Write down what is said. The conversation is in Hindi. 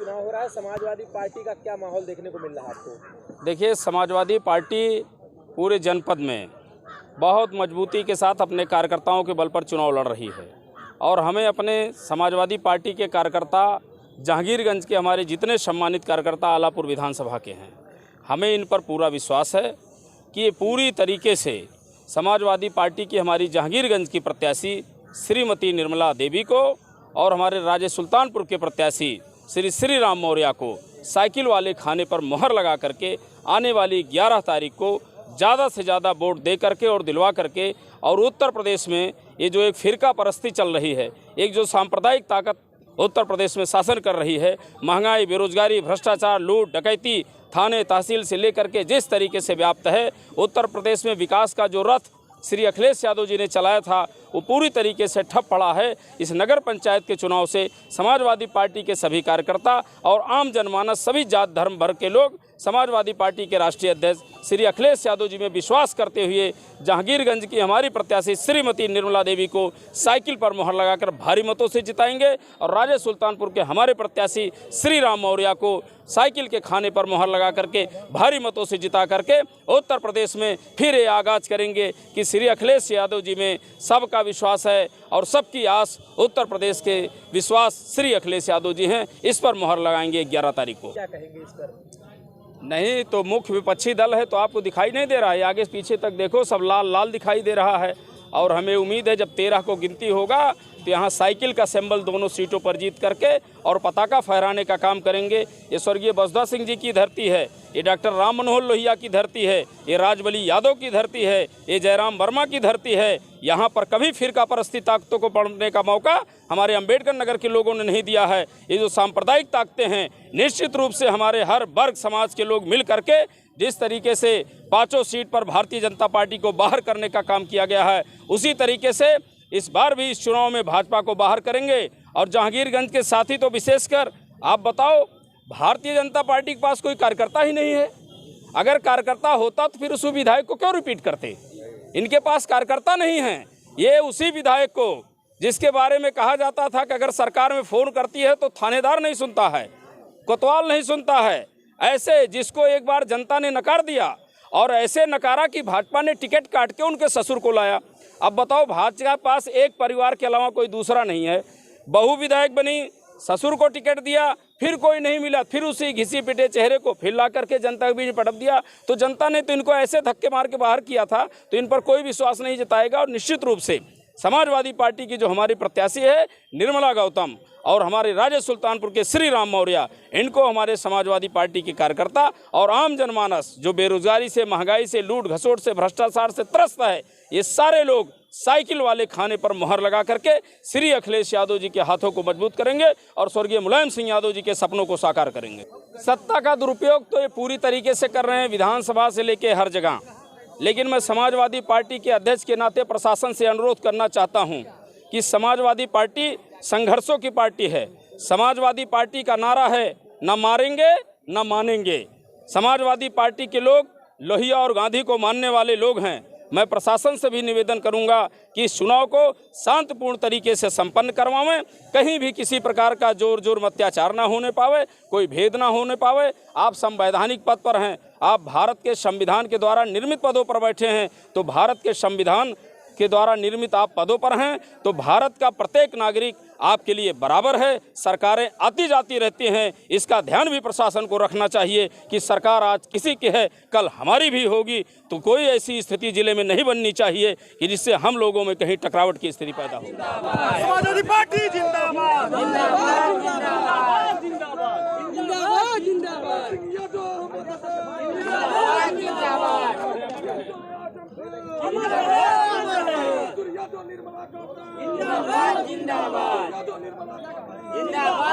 चुनाव हो रहा है, समाजवादी पार्टी का क्या माहौल देखने को मिल रहा है आपको? देखिए, समाजवादी पार्टी पूरे जनपद में बहुत मजबूती के साथ अपने कार्यकर्ताओं के बल पर चुनाव लड़ रही है और हमें अपने समाजवादी पार्टी के कार्यकर्ता जहांगीरगंज के हमारे जितने सम्मानित कार्यकर्ता आलापुर विधानसभा के हैं, हमें इन पर पूरा विश्वास है कि ये पूरी तरीके से समाजवादी पार्टी की हमारी जहांगीरगंज की प्रत्याशी श्रीमती निर्मला देवी को और हमारे राजे सुल्तानपुर के प्रत्याशी श्री श्री राम मौर्य को साइकिल वाले खाने पर मोहर लगा करके आने वाली 11 तारीख को ज़्यादा से ज़्यादा वोट दे करके और दिलवा करके, और उत्तर प्रदेश में ये जो एक फ़िरका परस्ती चल रही है, एक जो सांप्रदायिक ताकत उत्तर प्रदेश में शासन कर रही है, महंगाई, बेरोजगारी, भ्रष्टाचार, लूट, डकैती थाने तहसील से लेकर के जिस तरीके से व्याप्त है, उत्तर प्रदेश में विकास का जो रथ श्री अखिलेश यादव जी ने चलाया था वो पूरी तरीके से ठप पड़ा है। इस नगर पंचायत के चुनाव से समाजवादी पार्टी के सभी कार्यकर्ता और आम जनमानस, सभी जात धर्म वर्ग के लोग समाजवादी पार्टी के राष्ट्रीय अध्यक्ष श्री अखिलेश यादव जी में विश्वास करते हुए जहांगीरगंज की हमारी प्रत्याशी श्रीमती निर्मला देवी को साइकिल पर मोहर लगाकर भारी मतों से जिताएंगे और राजे सुल्तानपुर के हमारे प्रत्याशी श्री राम मौर्य को साइकिल के खाने पर मोहर लगा करके भारी मतों से जिता करके उत्तर प्रदेश में फिर ये आगाज करेंगे कि श्री अखिलेश यादव जी में सबका विश्वास है और सबकी आस उत्तर प्रदेश के विश्वास श्री अखिलेश यादव जी हैं। इस पर मोहर लगाएंगे 11 तारीख को। क्या कहेंगे इस पर? नहीं तो मुख्य विपक्षी दल है तो आपको दिखाई नहीं दे रहा है, आगे पीछे तक देखो सब लाल लाल दिखाई दे रहा है और हमें उम्मीद है जब 13 को गिनती होगा तो यहाँ साइकिल का सिंबल दोनों सीटों पर जीत करके और पताका फहराने का काम करेंगे। ये स्वर्गीय बसुधा सिंह जी की धरती है, ये डॉक्टर राम मनोहर लोहिया की धरती है, ये राजबली यादव की धरती है, ये जयराम वर्मा की धरती है। यहाँ पर कभी फिरका परस्ती ताकतों को बढ़ने का मौका हमारे अंबेडकर नगर के लोगों ने नहीं दिया है। ये जो सांप्रदायिक ताकतें हैं, निश्चित रूप से हमारे हर वर्ग समाज के लोग मिल करके जिस तरीके से 5 सीट पर भारतीय जनता पार्टी को बाहर करने का काम किया गया है, उसी तरीके से इस बार भी इस चुनाव में भाजपा को बाहर करेंगे। और जहांगीरगंज के साथी तो विशेषकर आप बताओ, भारतीय जनता पार्टी के पास कोई कार्यकर्ता ही नहीं है। अगर कार्यकर्ता होता तो फिर उस विधायक को क्यों रिपीट करते? इनके पास कार्यकर्ता नहीं है। ये उसी विधायक को जिसके बारे में कहा जाता था कि अगर सरकार में फ़ोन करती है तो थानेदार नहीं सुनता है, कोतवाल नहीं सुनता है, ऐसे जिसको एक बार जनता ने नकार दिया और ऐसे नकारा कि भाजपा ने टिकट काट के उनके ससुर को लाया। अब बताओ, भाजपा के पास एक परिवार के अलावा कोई दूसरा नहीं है। बहू विधायक बनी, ससुर को टिकट दिया, फिर कोई नहीं मिला, फिर उसी घिसी पिटे चेहरे को फिर ला करके जनता के बीच पटक दिया। तो जनता ने तो इनको ऐसे धक्के मार के बाहर किया था, तो इन पर कोई विश्वास नहीं जताएगा। और निश्चित रूप से समाजवादी पार्टी की जो हमारी प्रत्याशी है निर्मला गौतम और हमारे राजे सुल्तानपुर के श्री राम मौर्य, इनको हमारे समाजवादी पार्टी के कार्यकर्ता और आम जनमानस जो बेरोजगारी से, महंगाई से, लूट घसोट से, भ्रष्टाचार से त्रस्त है, ये सारे लोग साइकिल वाले खाने पर मोहर लगा करके श्री अखिलेश यादव जी के हाथों को मजबूत करेंगे और स्वर्गीय मुलायम सिंह यादव जी के सपनों को साकार करेंगे। सत्ता का दुरुपयोग तो ये पूरी तरीके से कर रहे हैं, विधानसभा से लेके हर जगह। लेकिन मैं समाजवादी पार्टी के अध्यक्ष के नाते प्रशासन से अनुरोध करना चाहता हूं कि समाजवादी पार्टी संघर्षों की पार्टी है। समाजवादी पार्टी का नारा है, न मारेंगे न मानेंगे। समाजवादी पार्टी के लोग लोहिया और गांधी को मानने वाले लोग हैं। मैं प्रशासन से भी निवेदन करूंगा कि इस चुनाव को शांतिपूर्ण तरीके से संपन्न करवाएं, कहीं भी किसी प्रकार का जोर अत्याचार ना होने पावे, कोई भेद ना होने पावे। आप संवैधानिक पद पर हैं, आप भारत के संविधान के द्वारा निर्मित पदों पर बैठे हैं, तो भारत के संविधान के द्वारा निर्मित आप पदों पर हैं, तो भारत का प्रत्येक नागरिक आपके लिए बराबर है। सरकारें आती जाती रहती हैं, इसका ध्यान भी प्रशासन को रखना चाहिए कि सरकार आज किसी की है, कल हमारी भी होगी। तो कोई ऐसी स्थिति जिले में नहीं बननी चाहिए कि जिससे हम लोगों में कहीं टकरावट की स्थिति पैदा हो। समाजवादी पार्टी जिंदाबाद, जिंदाबाद, जिंदाबाद, जिंदाबाद, जिंदाबाद, जिंदाबाद, जिंदाबाद, जिंदाबाद, जिंदाबाद।